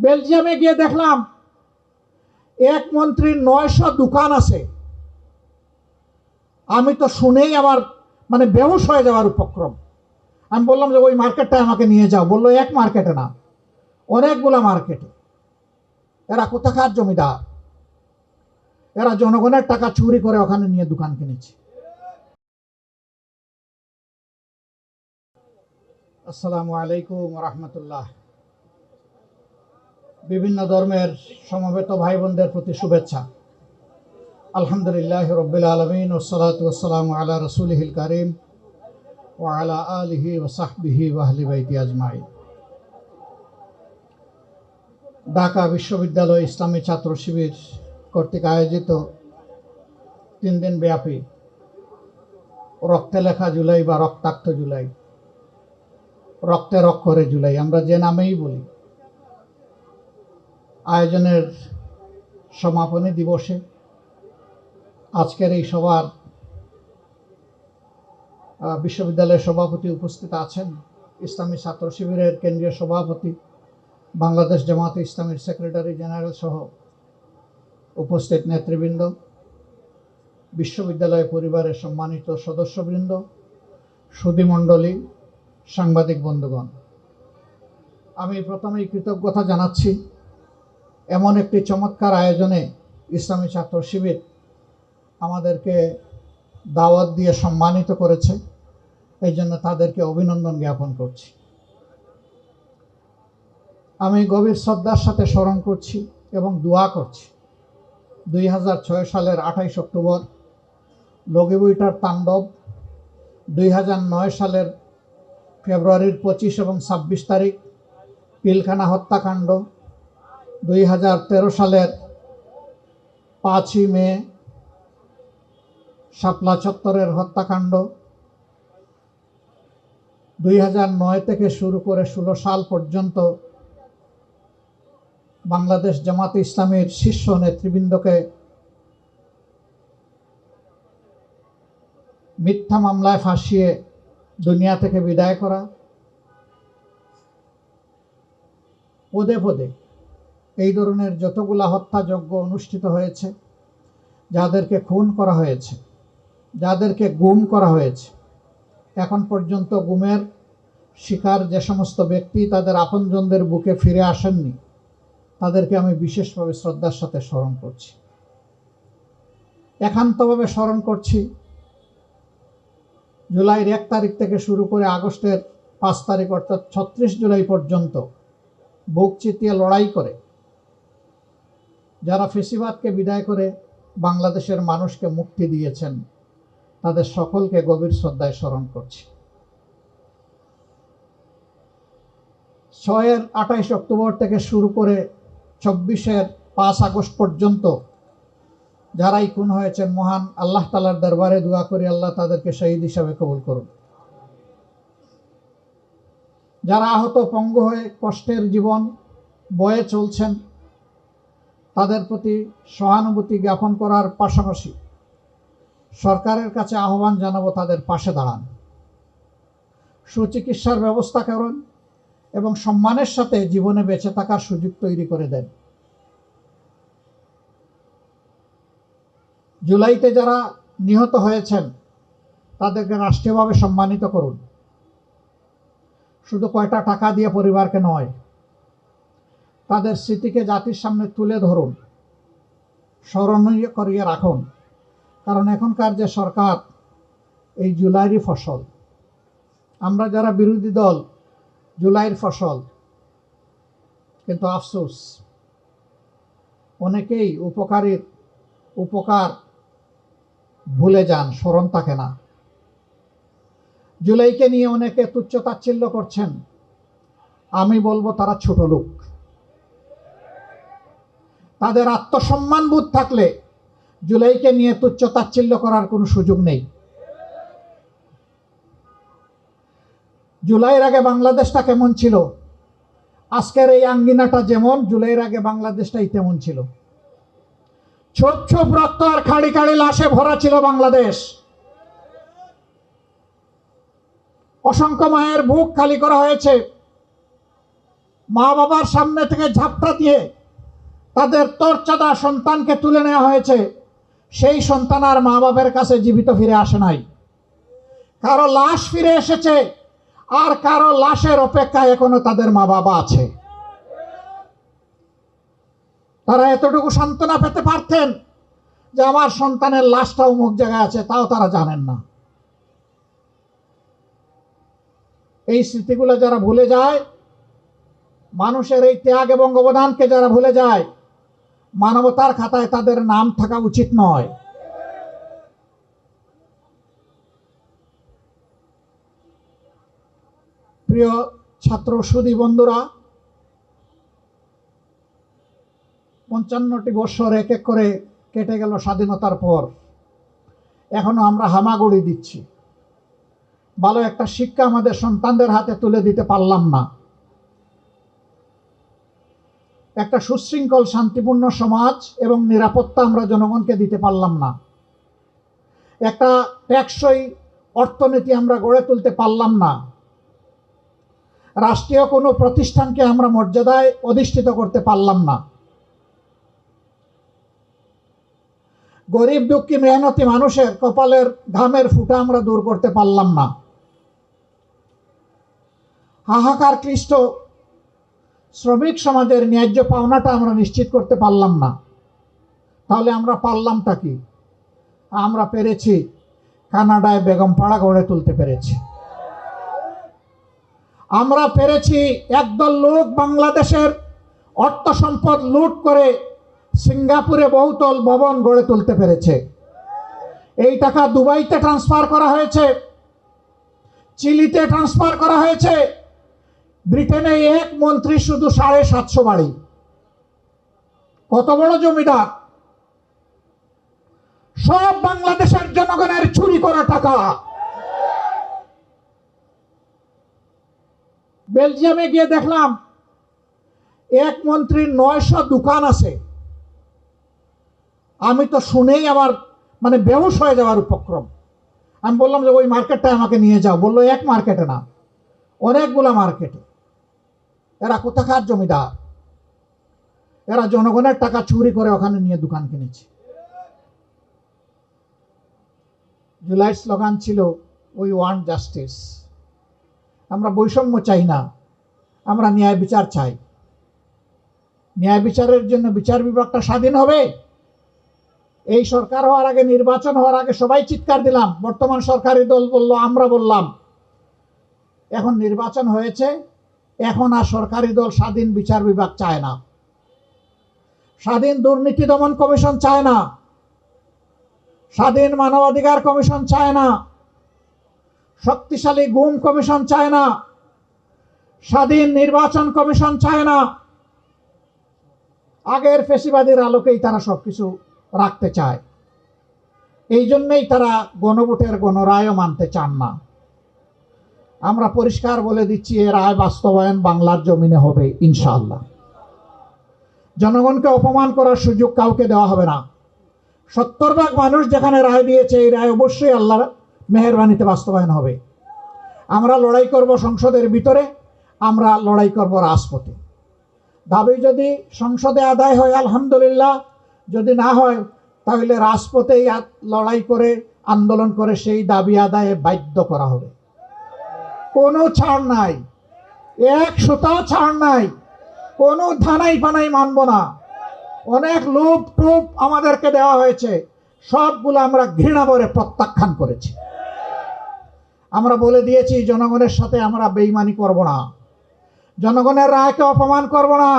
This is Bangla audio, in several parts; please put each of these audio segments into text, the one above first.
বেলজিয়ামে গিয়ে দেখলাম এক মন্ত্রীর 900 দোকান আছে। আমি তো শুনেই আমার মানে বেহুশ হয়ে যাওয়ার উপক্রম। আমি বললাম যে ওই মার্কেটটা আমাকে নিয়ে যাও। বললো এক মার্কেটে না, অনেকগুলা মার্কেটে। এরা কোথাকার জমিদার? এরা জনগণের টাকা চুরি করে ওখানে নিয়ে দোকান কিনেছে। আসসালামু আলাইকুম রহমতুল্লাহ। বিভিন্ন ধর্মের সমবেত ভাই বোনদের প্রতি শুভেচ্ছা। আলহামদুলিল্লাহ রব্বিল আলামিন ওয়াসসালাতু ওয়াসসালামু আলা রাসূলিহিল কারীম ওয়া আলা আলিহি ওয়া সাহবিহি ওয়া আহলি বাইতি আজমাইন। ঢাকা বিশ্ববিদ্যালয় ইসলামী ছাত্র শিবির কর্তৃক আয়োজিত 3 দিন ব্যাপী রক্তে লেখা জুলাই বা রক্তাক্ত জুলাই, রক্তের অক্ষরে জুলাই আমরা যে নামেই বলি, আয়োজনের সমাপনী দিবসে আজকের এই সভার বিশ্ববিদ্যালয়ের সভাপতি উপস্থিত আছেন, ইসলামী ছাত্র শিবিরের কেন্দ্রীয় সভাপতি, বাংলাদেশ জামাতে ইসলামীর সেক্রেটারি জেনারেল সহ উপস্থিত নেতৃবৃন্দ, বিশ্ববিদ্যালয় পরিবারের সম্মানিত সদস্যবৃন্দ, সুধীমণ্ডলী, সাংবাদিক বন্ধুগণ, আমি প্রথমেই কৃতজ্ঞতা জানাচ্ছি এমন একটি চমৎকার আয়োজনে ইসলামী ছাত্র শিবির আমাদেরকে দাওয়াত দিয়ে সম্মানিত করেছে। এই জন্য তাদেরকে অভিনন্দন জ্ঞাপন করছি। আমি গভীর শ্রদ্ধার সাথে স্মরণ করছি এবং দোয়া করছি 2006 সালের 28 অক্টোবর লগিবুইটার তাণ্ডব, 2009 সালের ফেব্রুয়ারির 25 এবং 26 তারিখ পিলখানা হত্যাকাণ্ড, 2013 সালের 5ই মে শাপলা চত্বরের হত্যাকাণ্ড, 2009 থেকে শুরু করে 16 সাল পর্যন্ত বাংলাদেশ জামাতে ইসলামীর শীর্ষ নেতৃবৃন্দকে মিথ্যা মামলায় ফাঁসিয়ে দুনিয়া থেকে বিদায় করা, পদে পদে এই ধরনের যতগুলা হত্যাযজ্ঞ অনুষ্ঠিত হয়েছে, যাদেরকে খুন করা হয়েছে, যাদেরকে গুম করা হয়েছে, এখন পর্যন্ত গুমের শিকার যে সমস্ত ব্যক্তি তাদের আপনজনদের বুকে ফিরে আসেননি, তাদেরকে আমি বিশেষভাবে শ্রদ্ধার সাথে স্মরণ করছি। একান্তভাবে স্মরণ করছি জুলাইয়ের 1 তারিখ থেকে শুরু করে আগস্টের 5 তারিখ অর্থাৎ 36 জুলাই পর্যন্ত বুক চিতিয়ে লড়াই করে যারা ফেসিবাদকে বিদায় করে বাংলাদেশের মানুষকে মুক্তি দিয়েছেন, তাদের সকলকে গভীর শ্রদ্ধায় স্মরণ করছি। 6-এর 28 অক্টোবর থেকে শুরু করে 24-এর 5 আগস্ট পর্যন্ত যারাই খুন হয়েছেন, মহান আল্লাহ তাআলার দরবারে দোয়া করি আল্লাহ তাদেরকে শহীদ হিসাবে কবুল করুন। যারা আহত পঙ্গু হয়ে কষ্টের জীবন বয়ে চলছেন, তাদের প্রতি সহানুভূতি জ্ঞাপন করার পাশাপাশি সরকারের কাছে আহ্বান জানাবো তাদের পাশে দাঁড়ান, সুচিকিৎসার ব্যবস্থা করুন এবং সম্মানের সাথে জীবনে বেঁচে থাকার সুযোগ তৈরি করে দেন। জুলাইতে যারা নিহত হয়েছেন তাদেরকে রাষ্ট্রীয়ভাবে সম্মানিত করুন, শুধু কয়টা টাকা দিয়ে পরিবারকে নয়, তাদের স্মৃতিকে জাতির সামনে তুলে ধরুন, স্মরণীয় করিয়ে রাখুন। কারণ এখনকার যে সরকার এই জুলাইয়েরই ফসল, আমরা যারা বিরোধী দল জুলাইয়ের ফসল। কিন্তু আফসোস, অনেকেই উপকার ভুলে যান, স্মরণ থাকে না। জুলাইকে নিয়ে অনেকে তুচ্ছ-তাচ্ছিল্য করছেন, আমি বলবো তারা ছোট লোক। তাদের আত্মসম্মান বোধ থাকলে জুলাইকে নিয়ে তুচ্ছ-তাচ্ছিল্য করার কোনো সুযোগ নেই। জুলাইয়ের আগে বাংলাদেশটা কেমন ছিল, আজকের এই আঙ্গিনাটা যেমন, জুলাইয়ের আগে বাংলাদেশটাই তেমন ছিল। ছোপ ছোপ রক্ত আর খাড়ি খাড়ি লাশে ভরা ছিল বাংলাদেশ। অসংখ্য মায়ের বুক খালি করা হয়েছে, মা বাবার সামনে থেকে ঝাপটা দিয়ে তাদের তরচাদা সন্তানকে তুলে নেওয়া হয়েছে, সেই সন্তান আর মা বাবার কাছে জীবিত ফিরে আসে নাই। কারো লাশ ফিরে এসেছে, আর কারো লাশের অপেক্ষায় এখনো তাদের মা বাবা আছে। তারা এতটুকু সান্ত্বনা পেতে পারতেন যে আমার সন্তানের লাশটা অমুক জায়গায় আছে, তাও তারা জানেন না। এই স্মৃতিগুলো যারা ভুলে যায়, মানুষের এই ত্যাগ এবং অবদানকে যারা ভুলে যায়, মানবতার খাতায় তাদের নাম থাকা উচিত নয়। প্রিয় ছাত্র সুধী বন্ধুরা, 55টি বৎসর এক এক করে কেটে গেল স্বাধীনতার পর, এখনো আমরা হামাগুড়ি দিচ্ছি। ভালো একটা শিক্ষা আমাদের সন্তানদের হাতে তুলে দিতে পারলাম না। একটা সুশৃঙ্খল শান্তিপূর্ণ সমাজ এবং নিরাপত্তা আমরা জনগণকে দিতে পারলাম না। একটা টেকসই অর্থনীতি আমরা গড়ে তুলতে পারলাম না। রাষ্ট্রীয় কোনো প্রতিষ্ঠানকে আমরা মর্যাদায় অধিষ্ঠিত করতে পারলাম না। গরিব দুঃখী মেহনতি মানুষের কপালের ঘামের ফুটা আমরা দূর করতে পারলাম না। হাহাকার ক্লিষ্ট শ্রমিক সমাজের ন্যায্য পাওনাটা আমরা নিশ্চিত করতে পারলাম না। তাহলে আমরা পারলামটা কি? আমরা পেরেছি কানাডায় বেগমপাড়া গড়ে তুলতে পেরেছি। আমরা পেরেছি একদল লোক বাংলাদেশের অর্থ সম্পদ লুট করে সিঙ্গাপুরে বহুতল ভবন গড়ে তুলতে পেরেছে। এই টাকা দুবাইতে ট্রান্সফার করা হয়েছে, চিলিতে ট্রান্সফার করা হয়েছে। ব্রিটেনে এক মন্ত্রী শুধু 750 বাড়ি। কত বড় জমিদার! সব বাংলাদেশের জনগণের চুরি করা টাকা। বেলজিয়ামে গিয়ে দেখলাম এক মন্ত্রীর 900 দোকান আছে। আমি তো শুনেই আমার বেহুশ হয়ে যাওয়ার উপক্রম। আমি বললাম যে ওই মার্কেটটায় আমাকে নিয়ে যাও। বললো এক মার্কেটে না, অনেকগুলা মার্কেটে। এরা কোথাকার জমিদার? এরা জনগণের টাকা চুরি করে ওখানে নিয়ে দোকান কিনেছে। জুলাইয়ের স্লোগান ছিল উই ওয়ান্ট জাস্টিস। আমরা বৈষম্য চাই না, আমরা ন্যায় বিচার চাই। ন্যায় বিচারের জন্য বিচার বিভাগটা স্বাধীন হবে। এই সরকার হওয়ার আগে, নির্বাচন হওয়ার আগে সবাই চিৎকার দিলাম, বর্তমান সরকারি দল বলল, আমরা বললাম। এখন নির্বাচন হয়েছে, এখন আর সরকারি দল স্বাধীন বিচার বিভাগ চায় না, স্বাধীন দুর্নীতি দমন কমিশন চায় না, স্বাধীন মানবাধিকার কমিশন চায় না, শক্তিশালী গুম কমিশন চায় না, স্বাধীন নির্বাচন কমিশন চায় না। আগের ফেসিবাদীর আলোকেই তারা সবকিছু রাখতে চায়। এই জন্যই তারা গণভোটের গণরায়ও মানতে চান না। আমরা পরিষ্কার বলে দিচ্ছি, এ রায় বাস্তবায়ন বাংলার জমিনে হবে ইনশাআল্লাহ। জনগণকে অপমান করার সুযোগ কাউকে দেওয়া হবে না। 70 ভাগ মানুষ যেখানে রায় দিয়েছে, এই রায় অবশ্যই আল্লাহর মেহেরবানিতে বাস্তবায়ন হবে। আমরা লড়াই করব সংসদের ভিতরে, আমরা লড়াই করব রাজপথে। দাবি যদি সংসদে আদায় হয় আলহামদুলিল্লাহ, যদি না হয় তাহলে রাজপথেই লড়াই করে, আন্দোলন করে সেই দাবি আদায়ে বাধ্য করা হবে। কোনো ছাড় নাই, এক সুতাও ছাড় নাই, কোনো ধানাই পানাই মানব না। অনেক লোভ টোপ আমাদেরকে দেওয়া হয়েছে, সবগুলো আমরা ঘৃণা করে প্রত্যাখ্যান করেছি। আমরা বলে দিয়েছি জনগণের সাথে আমরা বেইমানি করব না, জনগণের রায়কে অপমান করব না।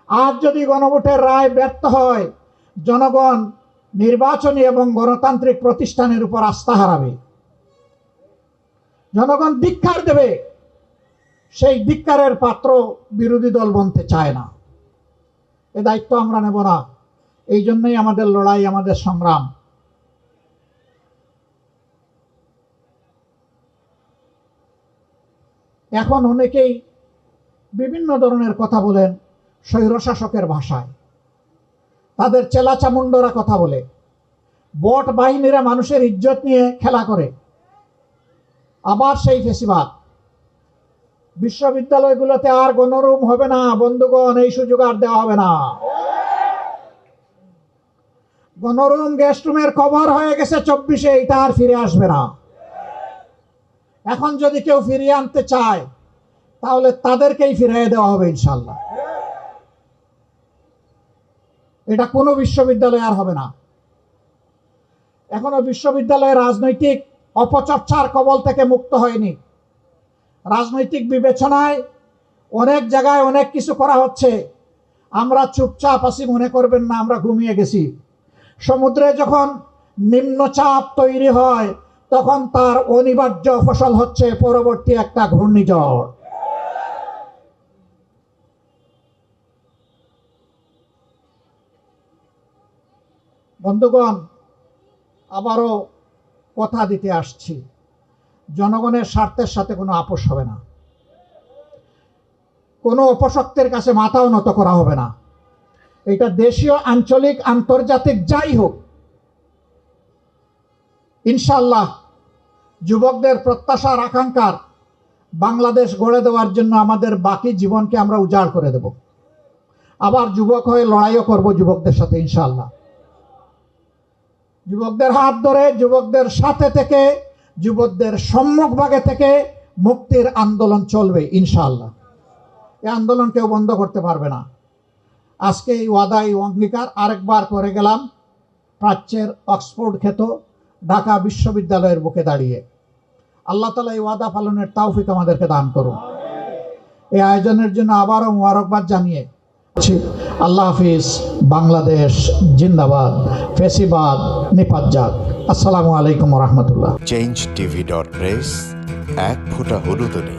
আজ যদি গণভোটের রায় ব্যর্থ হয়, জনগণ নির্বাচনী এবং গণতান্ত্রিক প্রতিষ্ঠানের উপর আস্থা হারাবে, জনগণ ধিক্কার দেবে। সেই ধিক্কারের পাত্র বিরোধী দল বনতে চায় না। এ দায়িত্ব আমরা নেব না। এই জন্যই আমাদের লড়াই, আমাদের সংগ্রাম। এখন অনেকেই বিভিন্ন ধরনের কথা বলেন স্বৈরশাসকের ভাষায়, তাদের চেলা চামুন্ডরা কথা বলে, বট বাহিনীরা মানুষের ইজ্জত নিয়ে খেলা করে। আবার সেই ফেসিবাদ। বিশ্ববিদ্যালয়গুলোতে আর গণরুম হবে না বন্ধুগণ, এই সুযোগ আর দেওয়া হবে না। গণরুম গেস্ট রুমের কভার হয়ে গেছে 24-এ, এটা আর ফিরে আসবে না। এখন যদি কেউ ফিরিয়ে আনতে চায় তাহলে তাদেরকেই ফিরিয়ে দেওয়া হবে ইনশাল্লাহ। এটা কোনো বিশ্ববিদ্যালয় আর হবে না। এখনো বিশ্ববিদ্যালয় রাজনৈতিক অপচর্চার কবল থেকে মুক্ত হয়নি। রাজনৈতিক বিবেচনায় অনেক জায়গায় অনেক কিছু করা হচ্ছে। আমরা চুপচাপ আছি মনে করবেন না আমরা ঘুমিয়ে গেছি। সমুদ্রে যখন নিম্নচাপ তৈরি হয় তখন তার অনিবার্য ফসল হচ্ছে পরবর্তী একটা ঘূর্ণিঝড়। বন্ধুগণ, আবারও কথা দিতে আসছি, জনগণের স্বার্থের সাথে কোনো আপোষ হবে না, কোনো অপশক্তির কাছে মাথাও নত করা হবে না। এটা দেশীয়, আঞ্চলিক, আন্তর্জাতিক যাই হোক, ইনশাল্লাহ যুবকদের প্রত্যাশার আকাঙ্ক্ষার বাংলাদেশ গড়ে দেওয়ার জন্য আমাদের বাকি জীবনকে আমরা উজাড় করে দেব। আবার যুবক হয়ে লড়াইও করব যুবকদের সাথে ইনশাল্লাহ। যুবকদের হাত ধরে, যুবকদের সাথে থেকে, যুবকদের সম্মুখভাগে থেকে মুক্তির আন্দোলন চলবে ইনশাআল্লাহ। এই আন্দোলন কেউ বন্ধ করতে পারবে না। আজকে এই ওয়াদা, এই অঙ্গীকার আরেকবার করে গেলাম প্রাচ্যের অক্সফোর্ড খ্যাত ঢাকা বিশ্ববিদ্যালয়ের বুকে দাঁড়িয়ে। আল্লাহ তাআলা এই ওয়াদা পালনের তৌফিক আমাদেরকে দান করুন। এই আয়োজনের জন্য আবারও মোবারকবাদ জানিয়ে আল্লাহ হাফিজ। বাংলাদেশ জিন্দাবাদ, ফেসিবাদ নিপাত যাক। আসসালামু আলাইকুম ওয়া রাহমাতুল্লাহ। change tv.press, এক ফোঁটা হলুদ নেই।